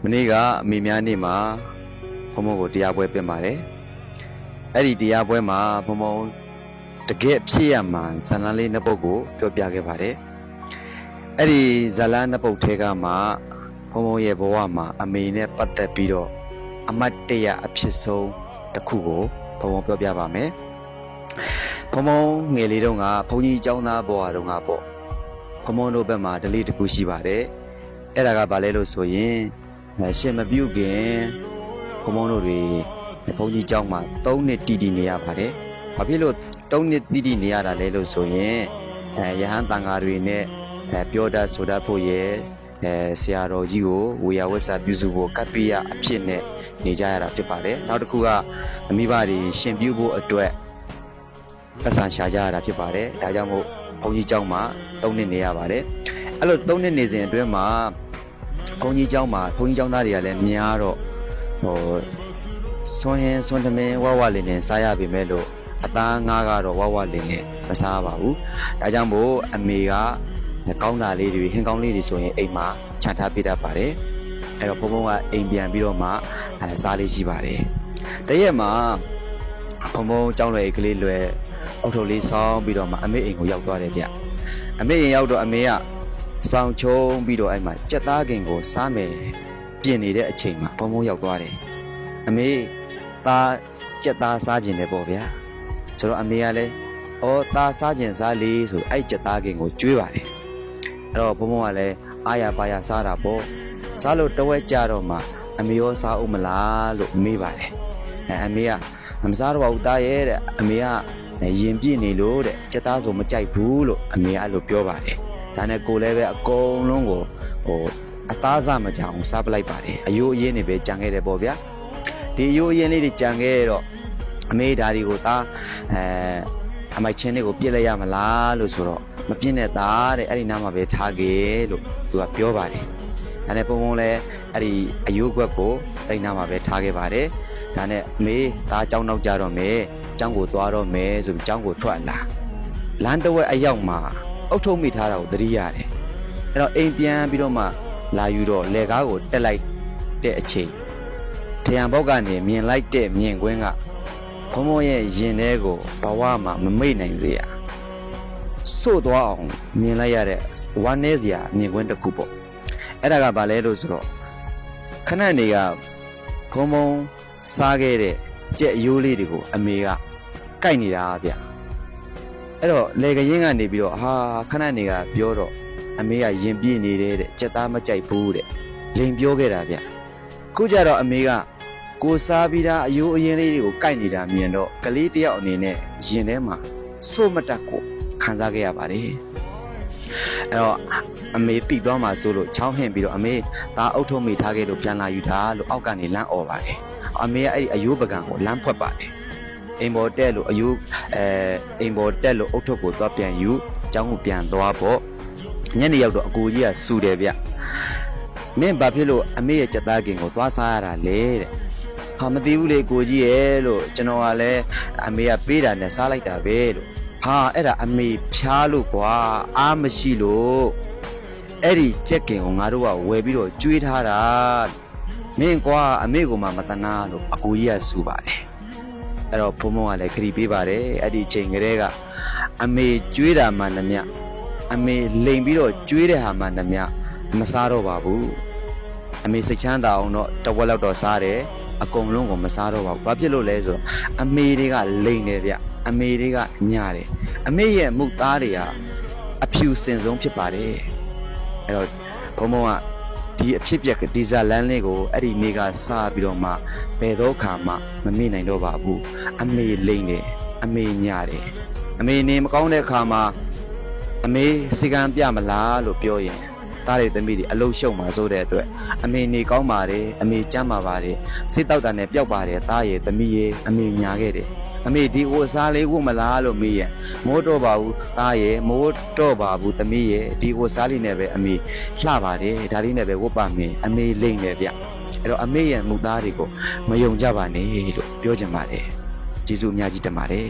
မနေ့ကမိများနေ့မှာဘုံဘုံကိုတရားပွဲပြင်ပါတယ်အဲ့ဒီတရားပွဲမှာဘုံဘုံတကယ်ဖြစ်ရမှန်ဇာလန်လေးနှစ်ပုဒ်ကိုပြောပြခဲ့ပါတယ်အဲ့ဒီဇာလန်နှစ်ပုဒ်ထဲကမှဘုံဘုံရဲ့ဘဝမှာအမေနဲ့ပတ်သက်ပြီးတော့အမတ်တရအဖြစ်ဆုံးတစ်ခုကိုဘုံဘုံပြောပြပါမယ်ဘုံဘုံငယ်လေးတုန်းကဘုန်းကြီးကျောင်းသားဘဝတုန်းကပေါ့ဘုံဘုံတို့ဘက်မှာဒလေးတစ်ခုရှိပါတယ်အဲ့ဒါကဘာလဲလို့ဆိုရင်ရှင်မပြုတ်ခင်ဘုံဘုံတို့တွေဘုန်းကြီးကျောင်းမှာ3နှစ်တည်နေရပါတယ်ဘာဖြစ်လို့3နှစ်တည်နေရတာလဲလို့ဆိုရင်ရဟန်းတန်ဃာတွေနဲ့ပြောတတ်ဆိုတတ်ဖို့ရဲ့ဆရာတော်ကြီးကိုဝေယဝဆပြုစုဖို့ကပ္ပိယအဖြစ်နဲ့နေကြရတာဖြစ်ပါတယ်နောက်တစ်ခုကအမိဘတွေရှင်ပြုဖို့အတွက်ပတ်စံရှာကြရတာဖြစ်ပါတယ်ဒါကြောင့်မို့ဘုန်းကြီးကျောင်းမှာ3နှစ်နေရပါတယ်အဲ့လို3နှစ်နေစဉ်အတွင်းမှာဘုန်းကြီးကျောင်းမှာဘုန်းကြီးကျောင်းသားတွေကလည်းများတော့ဆွမ်းဆွမ်းသမင်းဝဝလေးနဲ့စားရပေမဲ့လို့အသားငါးကတော့ဝဝလေးနဲ့မစားပါဘူးဒါကြောင့်မို့အမေကကောင်းတာလေးတွေဟင်းကောင်းလေးတွေဆိုရင်အိမ်မှာခြံထားပေးတတ်ပါတယ်အဲ့တော့ဘုံဘုံကအိမ်ပြန်ပြီးတော့မှစားလေးရှိပါတယ်တရက်မှာဘုံဘုံကျောင်းလွယ်ကလေးလွယ်အုတ်ထုပ်လေးဆောင်းပြီးတော့မှအမေအိမ်ကိုရောက်သွားတယ်ဗျအမေအိမ်ရောက်တော့အမေကစောင်းချုံပြီးတော့အဲ့မှာကြက်သားခင်ကိုစားမယ်ပြင်နေတဲ့အချိန်မှာဘုံဘုံရောက်သွားတယ်အမေသားကြက်သားစားခြင်းတယ်ပေါ့ဗျာဆိုတော့အမေကလည်းသားစားခြင်းစားလေးဆိုအဲ့ကြက်သားခင်ကိုကျွေးပါတယ်အဲ့တော့ဘုံဘုံကလည်းအားရပါရစားတာပေါ့စားလို့တဝက်ကြတော့မှအမေရောစားဦးမလားလို့မေးပါတယ်အမေကမစားတော့ဘူးသားရဲ့တဲ့အမေကရင်ပြည့်နေလို့တဲ့ကြက်သားဆိုမကြိုက်ဘူးလို့အမေကအဲ့လိုပြောပါတယ်ဒါနဲ့ကိုလည်းပဲအကုန်လုံးကိုအသားစားမကြအောင်စားပလိုက်ပါတယ်အယိုးအရင်းတွေပဲကြံခဲ့တယ်ပေါ့ဗျာဒီအယိုးအရင်းလေးတွေကြံခဲ့တော့အမေဓာဒီကိုသားအမိုက်ချင်းတွေကိုပြစ်လိုက်ရမလားလို့ဆိုတော့မပြစ်နဲ့သားတဲ့အဲ့ဒီနားမှာပဲထားခဲ့လို့သူကပြောပါတယ်ဒါနဲ့ပုံပုံလည်းအဲ့ဒီအယိုးကွက်ကိုအဲ့ဒီနားမှာပဲထားခဲ့ပါတယ်ဒါနဲ့အမေသားအကြောင်းနောက်ကြတော့မယ်အကြောင်းကိုသွားတော့မယ်ဆိုပြီးအကြောင်းကိုထွက်လာလမ်းတစ်ဝက်အရောက်မှာအုတ်ထုံမိထားတာကိုသတိရတယ်အဲ့တော့အိမ်ပြန်ပြီးတော့မှလာယူတော့လေကားကိုတက်လိုက်တဲ့အချိန်ထရံဘောက်ကနေမြင်လိုက်တဲ့မြင်ကွင်းကဘုံဘုံရဲ့ရင်ထဲကိုဘဝမှာမမိတ်နိုင်စေရစို့သွားအောင်မြင်လိုက်ရတဲ့ဝမ်းနည်းစရာမြင်ကွင်းတစ်ခုပေါ့အဲ့ဒါကဘာလဲလို့ဆိုတော့ခဏနေကဘုံဘုံစားခဲ့တဲ့ကြက်ရိုးလေးတွေကိုအမေကကိုက်နေတာဗျအဲ့တော့လေကရင်ကနေပြီးတော့ခဏနေကပြောတော့အမေကရင်ပြည့်နေတဲ့ကြက်သားမကြိုက်ဘူးတဲ့လိန်ပြောခဲ့တာဗျခုကြတော့အမေကကိုစားပြီးသားအယိုးအရင်လေးတွေကိုကိုက်နေတာမြင်တော့ကလေးတယောက်အနေနဲ့ရင်ထဲမှာစိုးမတက်ကိုခံစားခဲ့ရပါတယ်အဲ့တော့အမေပြီးသွားမှဆိုလို့ချောင်းဟင်ပြီးတော့အမေသားအုပ်ထုံးမိထားခဲ့လို့ပြန်လာယူတာလို့အောက်ကနေလမ်းអော်ပါတယ်အမေကအဲ့ဒီအယိုးပကံကိုလမ်းဖွက်ပါတယ်အိမ်ပေါ်တက်လို့အယိုးအိမ်ပေါ်တက်လို့အုတ်ထုပ်ကိုသွားပြန်ယူအကြောင်းကိုပြန်သွားပေါ့ညနေရောက်တော့အကိုကြီးကစူတယ်ဗျမင်းဘာဖြစ်လို့အမေရဲ့ကြက်သားကင်ကိုသွားစားရတာလဲတဲ့မသိဘူးလေကိုကြီးရဲ့လို့ကျွန်တော်ကလည်းအမေကပေးတာနဲ့စားလိုက်တာပဲလို့အဲ့ဒါအမေဖြားလို့ကွာအားမရှိလို့အဲ့ဒီကြက်ကင်ကိုငါတို့ကဝယ်ပြီးတော့ကျွေးထားတာမင်းကွာအမေကိုမှမတနာလို့အကိုကြီးကစူပါတယ်အဲ့တော့ဘုံဘုံကလည်းခရီးပေးပါတယ်အဲ့ဒီချိန်ကလေးကအမေကျွေးတာမှန်သမျှအမေလိန်ပြီးတော့ကျွေးတဲ့ဟာမှန်သမျှမစားတော့ပါဘူးအမေစိတ်ချမ်းသာအောင်တော့တဝက်လောက်တော့စားတယ်အကုန်လုံးကိုမစားတော့ပါဘူးဘာဖြစ်လို့လဲဆိုတော့အမေတွေကလိန်တယ်ဗျအမေတွေကညာတယ်အမေရဲ့မုတ်သားတွေဟာအဖြူစင်ဆုံးဖြစ်ပါတယ်အဲ့တော့ဘုံဘုံကဒီအဖြစ်ပြက်ဒီဇာလန်လေးကိုအဲ့ဒီနေကစပြီးတော့မှဘယ်တော့ခါမှမမေ့နိုင်တော့ပါဘူးအမေလိမ့်တယ်အမေညာတယ်အမေနေမကောင်းတဲ့ခါမှာအမေစီကံပြမလားလို့ပြောရင်သားတွေသမီးတွေအလုံးရှုံမှာဆိုတဲ့အတွက်အမေနေကောင်းပါတယ်အမေကျမ်းပါပါတယ်စိတ်တောက်တာနဲ့ပျောက်ပါတယ်သားရဲ့သမီးရဲ့အမေညာခဲ့တယ်အမေဒီကိုစားလေးဝတ်မလားလို့မေးရင်မိုးတော့ပါဘူးသားရဲ့မိုးတော့ပါဘူးသမီးရဲ့ဒီကိုစားလေးနဲ့ပဲအမေလှပါတယ်ဒါလေးနဲ့ပဲဝတ်ပါမယ်အမေလိမ့်တယ်ဗျအဲ့တော့အမေရဲ့မူသားတွေကိုမယုံကြပါနဲ့လို့ပြောချင်ပါတယ်ကျေးဇူးအများကြီးတင်ပါတယ်